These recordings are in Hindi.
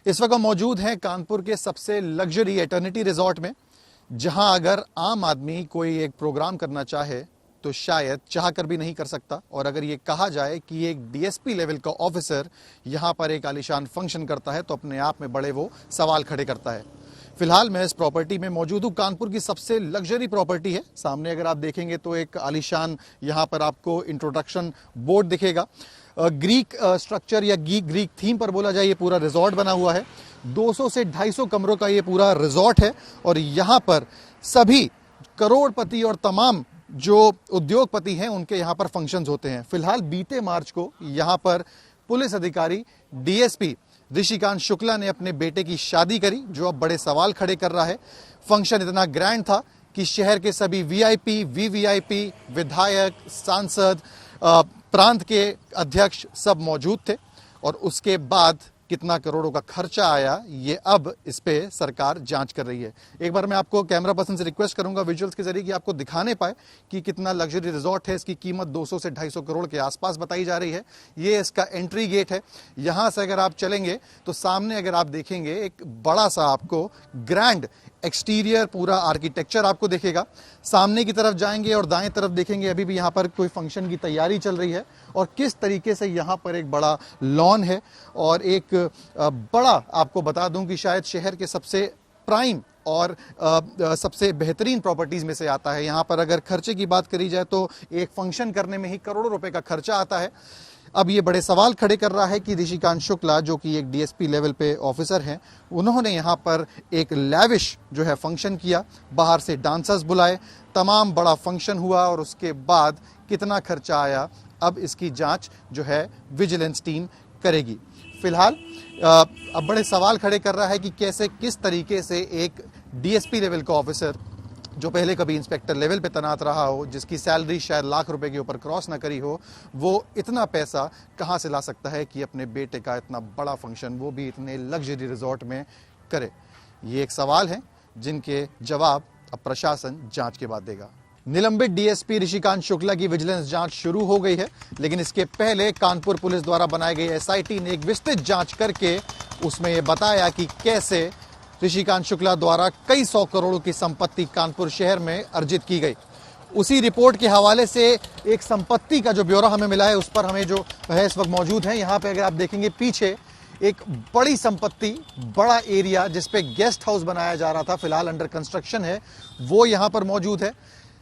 इस वक्त हम मौजूद हैं कानपुर के सबसे लग्जरी एटर्निटी रिजॉर्ट में, जहां अगर आम आदमी कोई एक प्रोग्राम करना चाहे तो शायद चाह कर भी नहीं कर सकता। और अगर ये कहा जाए कि एक डीएसपी लेवल का ऑफिसर यहां पर एक आलीशान फंक्शन करता है तो अपने आप में बड़े वो सवाल खड़े करता है। फिलहाल मैं इस प्रॉपर्टी में मौजूद हूं। कानपुर की सबसे लग्जरी प्रॉपर्टी है। सामने अगर आप देखेंगे तो एक आलीशान यहां पर आपको इंट्रोडक्शन बोर्ड दिखेगा। ग्रीक स्ट्रक्चर या ग्रीक थीम पर बोला जाए ये पूरा रिजॉर्ट बना हुआ है। 200 से 250 कमरों का ये पूरा रिजॉर्ट है और यहां पर सभी करोड़पति और तमाम जो उद्योगपति हैं उनके यहां पर फंक्शंस होते हैं। फिलहाल बीते मार्च को यहां पर पुलिस अधिकारी डीएसपी ऋषिकांत शुक्ला ने अपने बेटे की शादी करी, जो अब बड़े सवाल खड़े कर रहा है। फंक्शन इतना ग्रैंड था कि शहर के सभी वीआईपी, वीवीआईपी, विधायक, सांसद, प्रांत के अध्यक्ष सब मौजूद थे। और उसके बाद कितना करोड़ों का खर्चा आया ये अब इस पे सरकार जांच कर रही है। एक बार मैं आपको कैमरा पर्सन से रिक्वेस्ट करूंगा विजुअल्स के जरिए कि आपको दिखाने पाए कि कितना लग्जरी रिजॉर्ट है। इसकी कीमत 200 से 250 करोड़ के आसपास बताई जा रही है। ये इसका एंट्री गेट है। यहां से अगर आप चलेंगे तो सामने अगर आप देखेंगे एक बड़ा सा आपको ग्रैंड एक्सटीरियर पूरा आर्किटेक्चर आपको दिखेगा। सामने की तरफ जाएंगे और दाएं तरफ देखेंगे अभी भी यहाँ पर कोई फंक्शन की तैयारी चल रही है और किस तरीके से यहाँ पर एक बड़ा लॉन है। और एक बड़ा आपको बता दूं कि शायद शहर के सबसे प्राइम और सबसे बेहतरीन प्रॉपर्टीज में से आता है। यहाँ पर अगर खर्चे की बात करी जाए तो एक फंक्शन करने में ही करोड़ों रुपए का खर्चा आता है। अब ये बड़े सवाल खड़े कर रहा है कि ऋषिकांत शुक्ला जो कि एक डीएसपी लेवल पे ऑफिसर हैं, उन्होंने यहाँ पर एक लैविश जो है फंक्शन किया, बाहर से डांसर्स बुलाए, तमाम बड़ा फंक्शन हुआ और उसके बाद कितना खर्चा आया अब इसकी जांच जो है विजिलेंस टीम करेगी। फिलहाल अब बड़े सवाल खड़े कर रहा है कि कैसे किस तरीके से एक डीएसपी लेवल का ऑफिसर जो पहले कभी इंस्पेक्टर लेवल पे तैनात रहा हो, जिसकी सैलरी शायद लाख रुपए के ऊपर क्रॉस ना करी हो, वो इतना पैसा कहां से ला सकता है कि अपने बेटे का इतना बड़ा फंक्शन वो भी इतने लग्जरी रिजॉर्ट में करे। ये एक सवाल है जिनके जवाब अब प्रशासन जांच के बाद देगा। निलंबित डीएसपी ऋषिकांत शुक्ला की विजिलेंस जांच शुरू हो गई है, लेकिन इसके पहले कानपुर पुलिस द्वारा बनाई गई एसआईटी ने एक विस्तृत जांच करके उसमें यह बताया कि कैसे ऋषिकांत शुक्ला द्वारा कई 100 करोड़ों की संपत्ति कानपुर शहर में अर्जित की गई। उसी रिपोर्ट के हवाले से एक संपत्ति का जो ब्यौरा हमें मिला है उस पर हमें जो है इस वक्त मौजूद है। यहाँ पे अगर आप देखेंगे पीछे एक बड़ी संपत्ति, बड़ा एरिया जिसपे गेस्ट हाउस बनाया जा रहा था, फिलहाल अंडर कंस्ट्रक्शन है, वो यहाँ पर मौजूद है।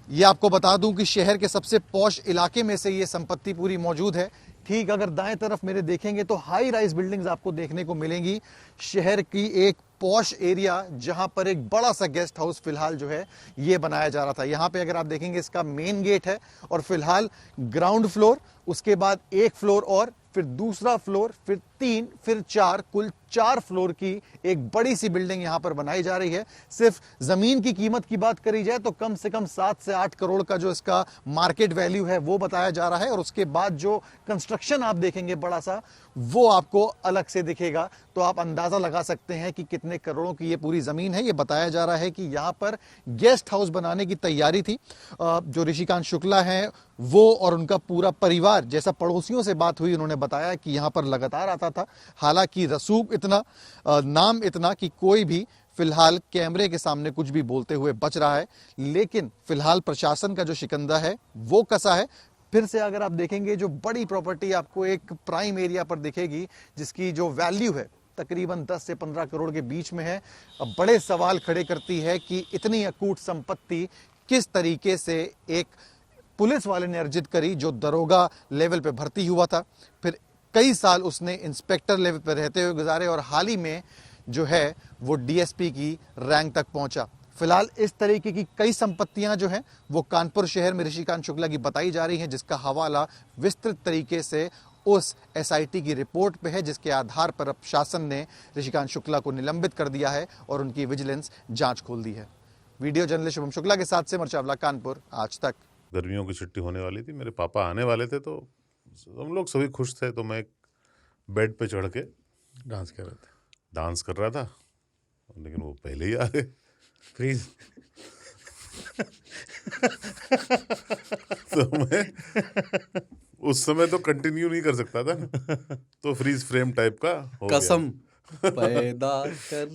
ये आपको बता दूं कि शहर के सबसे पॉश इलाके में से ये संपत्ति पूरी मौजूद है। ठीक अगर दाएं तरफ मेरे देखेंगे तो हाई राइज बिल्डिंग्स आपको देखने को मिलेंगी। शहर की एक पॉश एरिया जहां पर एक बड़ा सा गेस्ट हाउस फिलहाल जो है ये बनाया जा रहा था। यहां पे अगर आप देखेंगे इसका मेन गेट है और फिलहाल ग्राउंड फ्लोर, उसके बाद एक फ्लोर और फिर दूसरा फ्लोर, फिर 3, फिर 4, कुल 4 फ्लोर की एक बड़ी सी बिल्डिंग यहां पर बनाई जा रही है। सिर्फ जमीन की कीमत की बात करी जाए तो कम से कम 7 से 8 करोड़ का जो इसका मार्केट वैल्यू है वो बताया जा रहा है। और उसके बाद जो कंस्ट्रक्शन आप देखेंगे बड़ा सा, वो आपको अलग से दिखेगा, तो आप अंदाजा लगा सकते हैं कि कितने करोड़ों की ये पूरी जमीन है। ये बताया जा रहा है कि यहां पर गेस्ट हाउस बनाने की तैयारी थी। जो ऋषिकांत शुक्ला हैं वो और उनका पूरा परिवार, जैसा पड़ोसियों से बात हुई, उन्होंने बताया कि यहां पर लगातार आता था। हालांकि रसूख इतना, नाम इतना कि कोई भी फिलहाल कैमरे के सामने कुछ भी बोलते हुए बच रहा है। लेकिन फिलहाल प्रशासन का जो शिकंजा है वो कसा है। फिर से अगर आप देखेंगे जो बड़ी प्रॉपर्टी आपको एक प्राइम एरिया पर दिखेगी जिसकी जो वैल्यू है तकरीबन 10 से 15 करोड़ के बीच में है। अब बड़े सवाल खड़े करती है कि इतनी अकूट संपत्ति किस तरीके से एक पुलिस वाले ने अर्जित करी जो दरोगा लेवल पे भर्ती हुआ था, फिर कई साल उसने इंस्पेक्टर लेवल पे रहते हुए गुजारे और हाल ही में जो है वो डीएसपी की रैंक तक पहुंचा। फिलहाल इस तरीके की कई संपत्तियां जो हैं वो कानपुर शहर में ऋषिकांत शुक्ला की बताई जा रही हैं, जिसका हवाला विस्तृत तरीके से उस एसआईटी की रिपोर्ट पे है, जिसके आधार पर अब शासन ने ऋषिकांत शुक्ला को निलंबित कर दिया है और उनकी विजिलेंस जांच खोल दी है। वीडियो जर्नलिस्ट शुभम शुक्ला के साथ सिमर चावला, कानपुर, आज तक। गर्मियों की छुट्टी होने वाली थी, मेरे पापा आने वाले थे, तो हम लोग सभी खुश थे। तो मैं एक बेड पे चढ़ के डांस कर रहा था, लेकिन वो पहले ही आ गए। फ्रीज। तो मैं उस समय तो कंटिन्यू नहीं कर सकता था, तो फ्रीज फ्रेम टाइप का हो कसम। गया। पैदा कर